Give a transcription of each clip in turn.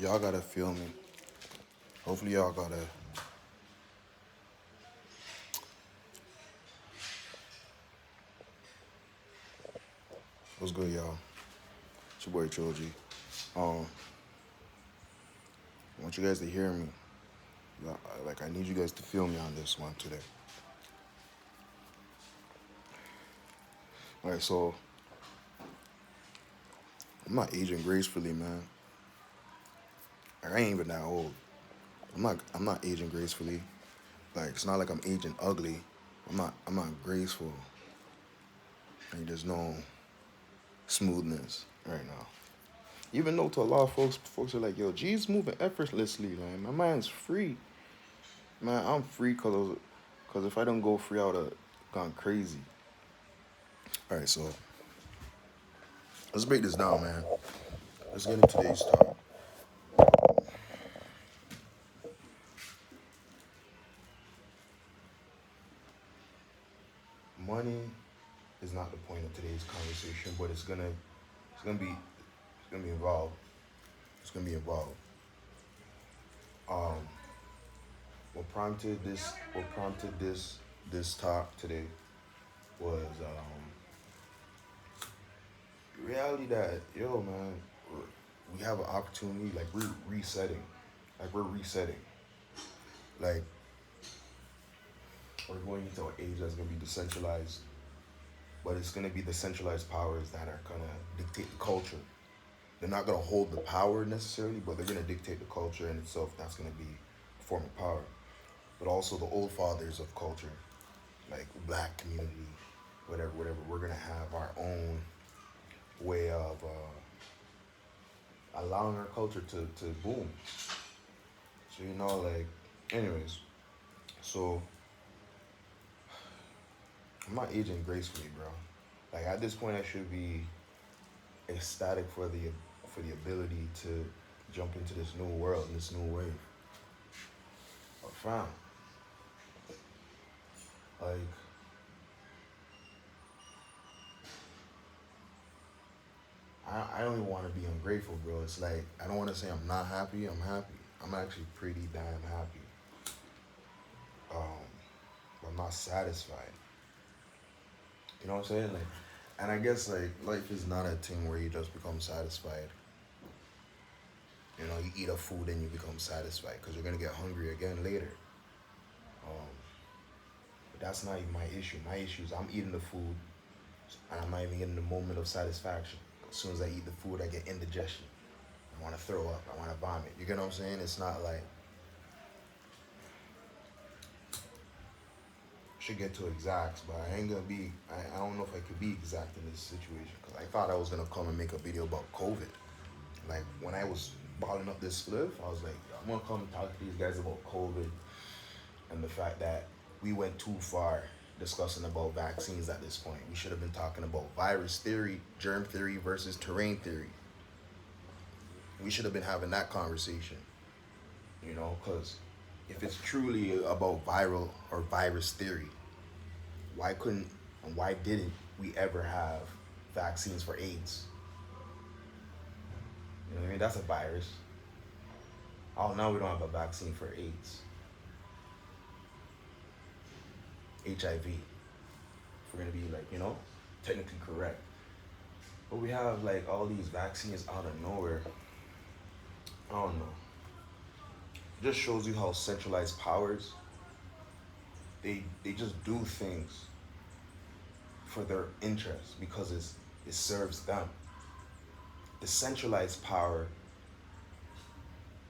y'all gotta feel me. Hopefully y'all gotta. What's good, y'all? It's your boy Trilogy. I want you guys to hear me. Like, I need you guys to feel me on this one today. Alright, so I'm not aging gracefully, man. Like, I ain't even that old. I'm not aging gracefully. Like, it's not like I'm aging ugly. I'm not graceful. Like, there's no smoothness right now. Even though to a lot of folks are like, yo, G's moving effortlessly, man. My mind's free. Man, I'm free cause if I don't go free, I would have gone crazy. Alright, so let's break this down, man. Let's get into today's talk. Money is not the point of today's conversation, but it's gonna be involved. It's gonna be involved. Um, what prompted this talk today was reality that yo man, we have an opportunity, like we're resetting, like we're going into an age that's gonna be decentralized, but it's gonna be the centralized powers that are gonna dictate the culture. They're not gonna hold the power necessarily, but they're gonna dictate the culture in itself. That's gonna be a form of power. But also the old fathers of culture, like black community, whatever. We're gonna have our own way of allowing our culture to boom. So like, anyways. So I'm not aging gracefully, bro. Like at this point, I should be ecstatic for the ability to jump into this new world, this new wave. But fam, like I don't even want to be ungrateful, bro. It's like I don't want to say I'm not happy. I'm happy. I'm actually pretty damn happy. But I'm not satisfied. You know what I'm saying? Like, and I guess like life is not a thing where you just become satisfied. You eat a food and you become satisfied because you're gonna get hungry again later. Um, but that's not even my issue. My issue is I'm eating the food and I'm not even getting the moment of satisfaction. As soon as I eat the food, I get indigestion. I want to throw up. I want to vomit. You get what I'm saying? It's not like I should get to exacts, but I ain't gonna be. I don't know if I could be exact in this situation because I thought I was gonna come and make a video about COVID. Like when I was balling up this spliff, I was like, I'm gonna come and talk to these guys about COVID and the fact that we went too far discussing about vaccines at this point. We should have been talking about virus theory, germ theory versus terrain theory. We should have been having that conversation, because if it's truly about viral or virus theory, why couldn't and why didn't we ever have vaccines for AIDS? You know what I mean? That's a virus. Oh, now we don't have a vaccine for AIDS. HIV. If we're gonna be like, technically correct. But we have like all these vaccines out of nowhere. I don't know. It just shows you how centralized powers, they just do things for their interests because it serves them. The centralized power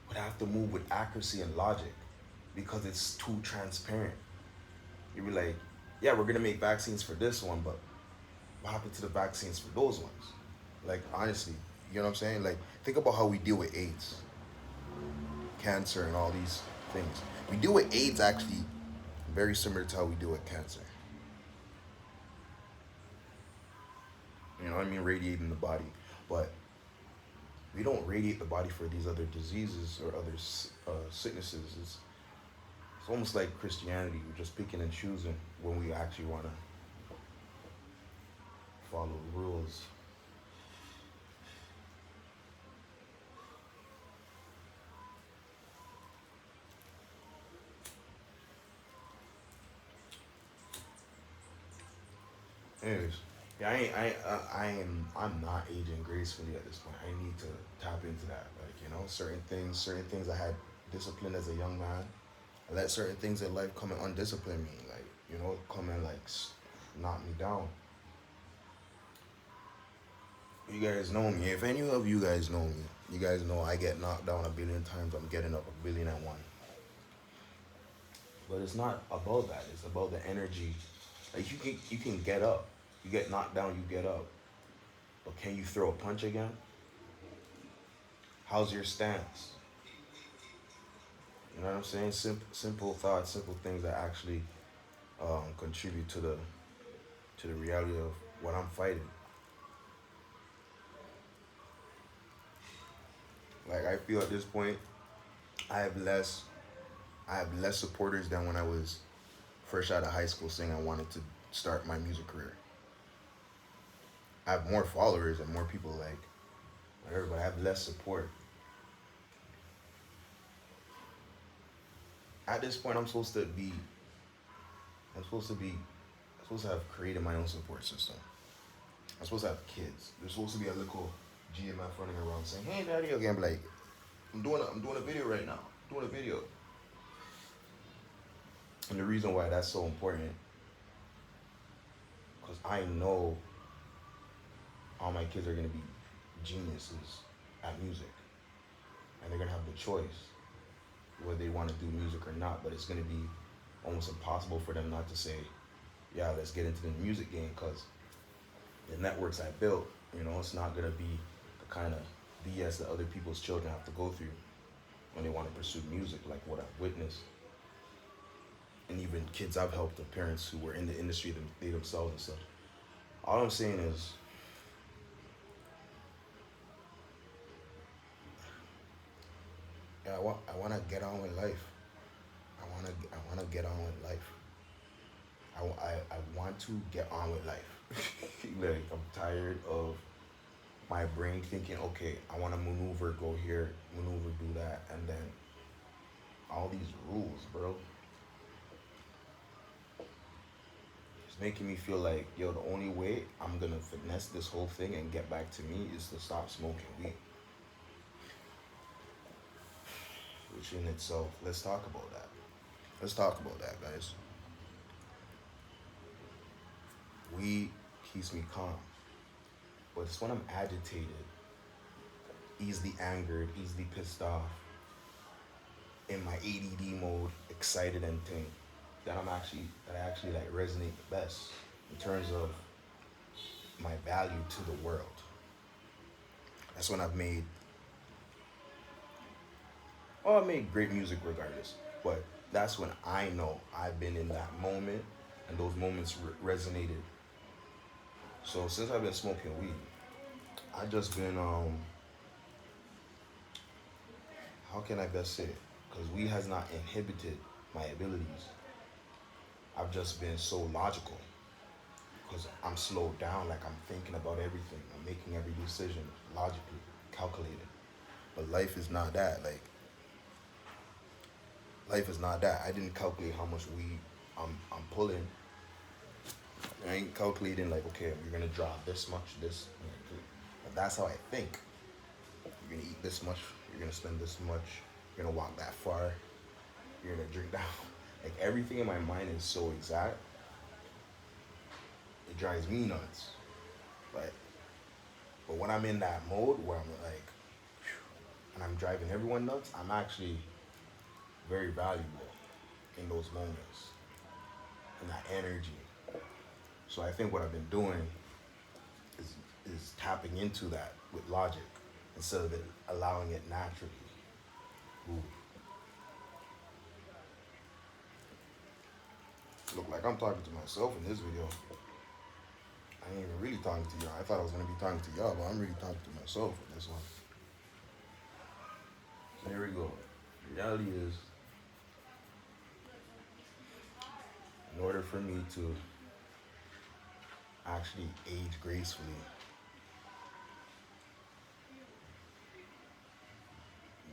would have to move with accuracy and logic because it's too transparent. You'd be like, yeah, we're gonna make vaccines for this one, but what happened to the vaccines for those ones? Like honestly, you know what I'm saying? Like think about how we deal with AIDS, cancer, and all these things. We deal with AIDS actually very similar to how we deal with cancer. You know what I mean? Radiating the body, but we don't radiate the body for these other diseases or other sicknesses. It's almost like Christianity. We're just picking and choosing when we actually want to follow the rules. Anyways, yeah, I'm not aging gracefully at this point. I need to tap into that. Like, certain things I had disciplined as a young man. I let certain things in life come and undiscipline me. Like, come and like knock me down. You guys know me. If any of you guys know me, you guys know I get knocked down a billion times. I'm getting up a billion and one. But it's not about that. It's about the energy. Like you can get up. You get knocked down, you get up. But can you throw a punch again? How's your stance? You know what I'm saying? Simple thoughts, simple things that actually contribute to the reality of what I'm fighting. Like I feel at this point, I have less I have less supporters than when I was fresh out of high school saying I wanted to start my music career. I have more followers and more people like whatever, but I have less support. At this point, I'm supposed to be, I'm supposed to have created my own support system. I'm supposed to have kids. There's supposed to be a little GMF running around saying, "Hey, daddy," again, be like, I'm doing a video right now. I'm doing a video." And the reason why that's so important, because I know all my kids are gonna be geniuses at music, and they're gonna have the choice whether they want to do music or not. But it's gonna be almost impossible for them not to say, "Yeah, let's get into the music game," because the networks I built, it's not gonna be the kind of BS that other people's children have to go through when they want to pursue music, like what I've witnessed. And even kids I've helped, the parents who were in the industry, they themselves and stuff. All I'm saying is, yeah, I want to get on with life. I want to get on with life. I want to get on with life. Like I'm tired of my brain thinking, okay, I want to maneuver, go here, maneuver, do that, and then all these rules, bro. It's making me feel like, yo, the only way I'm gonna finesse this whole thing and get back to me is to stop smoking weed. Which in itself, let's talk about that. Let's talk about that, guys. Weed keeps me calm, but it's when I'm agitated, easily angered, easily pissed off, in my ADD mode, excited and thing, that I actually like resonate the best in terms of my value to the world. That's when I've made great music regardless. But that's when I know I've been in that moment and those moments resonated. So since I've been smoking weed, I just been how can I best say it? Because weed has not inhibited my abilities. I've just been so logical because I'm slowed down, like I'm thinking about everything. I'm making every decision logically, calculated. But life is not that. Like life is not that. I didn't calculate how much weed I'm pulling. I ain't calculating like, okay, you're gonna drop this much, this. But that's how I think. You're gonna eat this much. You're gonna spend this much. You're gonna walk that far. You're gonna drink that. Like everything in my mind is so exact. It drives me nuts. But when I'm in that mode where I'm like, and I'm driving everyone nuts, I'm actually very valuable in those moments, in that energy. So I think what I've been doing is is tapping into that with logic instead of it allowing it naturally. Ooh. Look like I'm talking to myself in this video. I ain't even really talking to y'all. I thought I was gonna be talking to y'all, but I'm really talking to myself in this one. So here we go. The reality is, in order for me to actually age gracefully,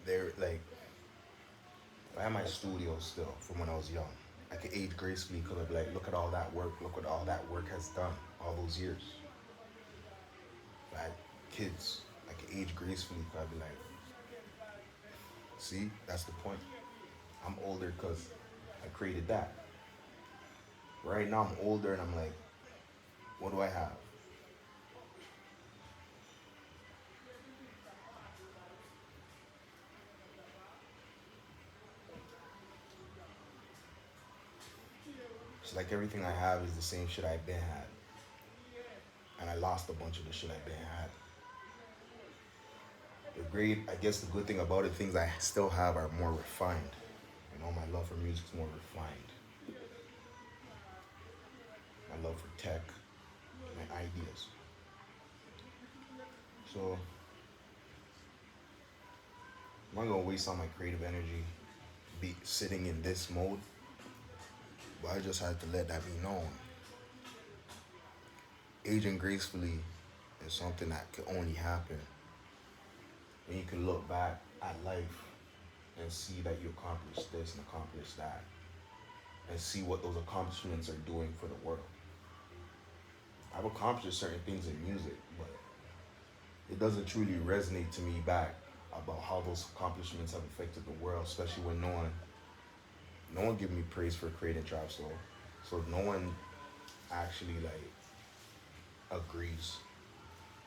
there like I have my studio still from when I was young. I could age gracefully because I'd be like, look at all that work, look what all that work has done all those years. If I had kids, I could age gracefully. I'd be like, see, that's the point. I'm older because I created that. Right now I'm older and I'm like, what do I have? It's like everything I have is the same shit I've been had. And I lost a bunch of the shit I've been had. The great, I guess the good thing about it, things I still have are more refined. You know, my love for music is more refined. My love for tech, my ideas. So I'm not gonna waste all my creative energy be sitting in this mode. But I just had to let that be known. Aging gracefully is something that could only happen when you can look back at life and see that you accomplished this and accomplished that, and see what those accomplishments are doing for the world. I've accomplished certain things in music, but it doesn't truly resonate to me back about how those accomplishments have affected the world, especially when no one give me praise for creating trap soul. So no one actually like agrees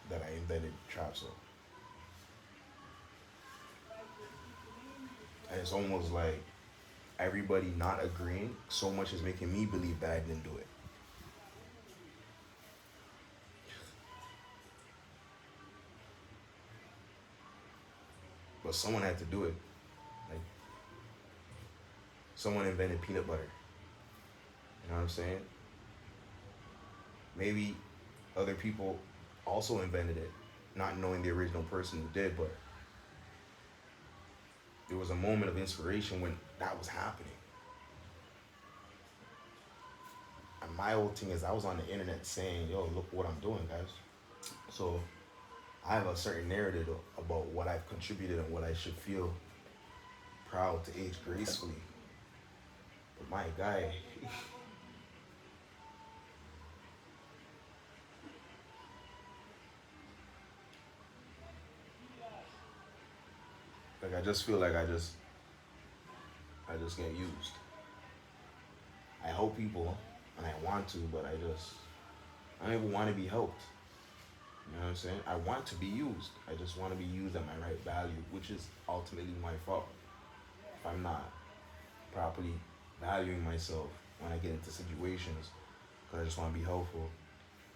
that I invented trap soul. And it's almost like everybody not agreeing so much is making me believe that I didn't do it. But someone had to do it. Like someone invented peanut butter. You know what I'm saying? Maybe other people also invented it, not knowing the original person who did, but there was a moment of inspiration when that was happening. And my whole thing is I was on the internet saying, yo, look what I'm doing, guys. So I have a certain narrative about what I've contributed and what I should feel proud to age gracefully. But my guy, like I just feel like I just get used. I help people and I want to, but I don't even want to be helped. You know what I'm saying? I want to be used. I just want to be used at my right value, which is ultimately my fault. If I'm not properly valuing myself when I get into situations, because I just want to be helpful,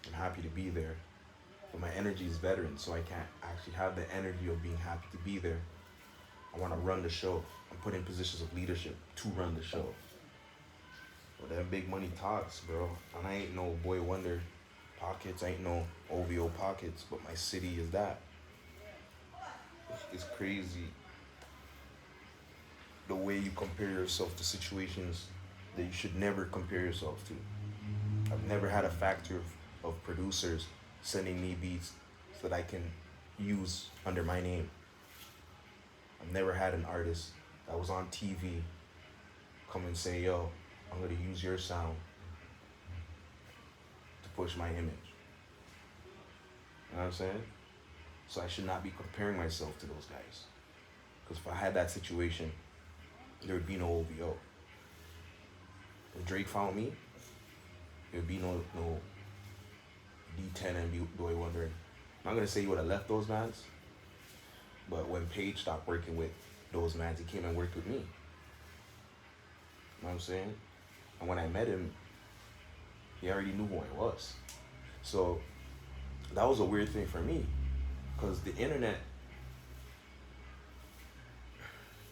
I'm happy to be there. But my energy is veteran, so I can't actually have the energy of being happy to be there. I want to run the show. I'm put in positions of leadership to run the show. Well, that big money talks, bro. And I ain't no boy wonder pockets, I ain't no OVO pockets, but my city is that. It's crazy the way you compare yourself to situations that you should never compare yourself to. I've never had a factor of producers sending me beats so that I can use under my name. I've never had an artist that was on TV come and say, yo, I'm gonna use your sound to push my image. You know what I'm saying? So I should not be comparing myself to those guys. Because if I had that situation, there would be no OVO. If Drake found me, there would be no D10 and Boy Wonder. I'm not gonna say he would have left those mans, but when Page stopped working with those mans, he came and worked with me. You know what I'm saying? And when I met him, he already knew who I was. So that was a weird thing for me, because the internet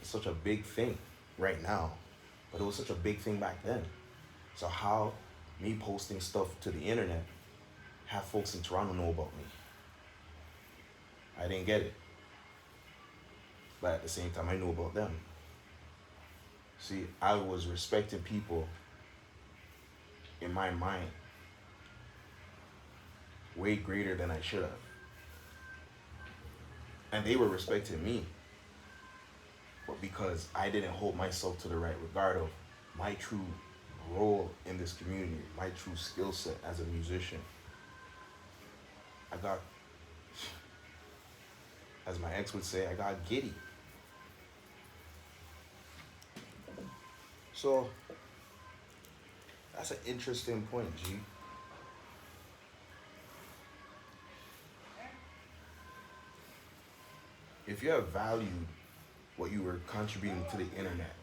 is such a big thing right now, but it was such a big thing back then. So how me posting stuff to the internet have folks in Toronto know about me? I didn't get it. But at the same time, I knew about them. See, I was respecting people in my mind way greater than I should have. And they were respecting me. But because I didn't hold myself to the right regard of my true role in this community, my true skill set as a musician, got, as my ex would say, I got giddy. So that's an interesting point, G. If you have valued what you were contributing to the internet,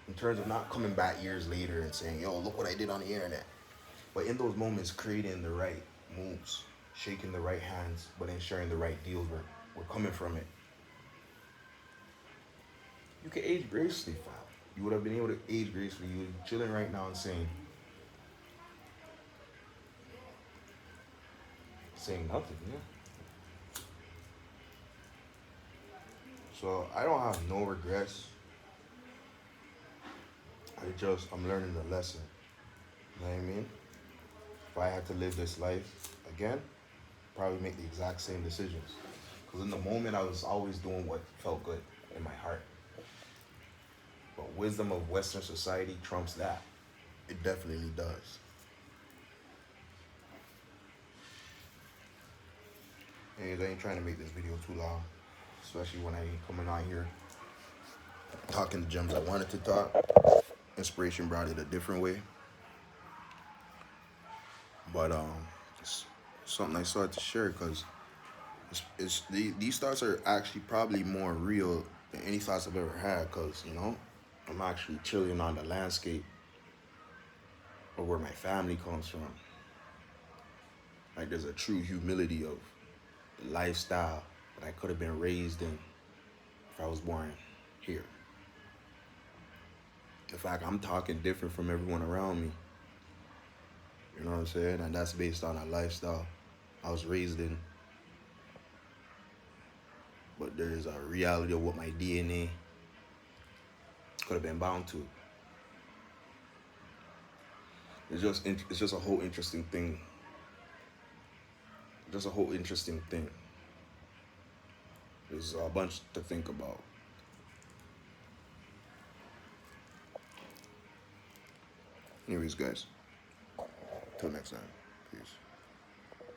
in terms of not coming back years later and saying, yo, look what I did on the internet. But in those moments, creating the right moves, shaking the right hands, but ensuring the right deals were coming from it. You can age gracefully, fam. You would have been able to age gracefully. You would be chilling right now and saying nothing, yeah. So I don't have no regrets. I'm learning the lesson. You know what I mean? If I had to live this life again, probably make the exact same decisions. Because in the moment, I was always doing what felt good in my heart. But wisdom of Western society trumps that. It definitely does. Anyways, I ain't trying to make this video too long, especially when I ain't coming on here talking the gems I wanted to talk. Inspiration brought it a different way. But it's something I started to share because these thoughts are actually probably more real than any thoughts I've ever had because, you know, I'm actually chilling on the landscape of where my family comes from. Like there's a true humility of the lifestyle that I could have been raised in if I was born here. In fact, I'm talking different from everyone around me. You know what I'm saying? And that's based on a lifestyle I was raised in. But there is a reality of what my DNA could have been bound to. It's just a whole interesting thing. Just a whole interesting thing. There's a bunch to think about. Anyways, guys, till next time. Peace.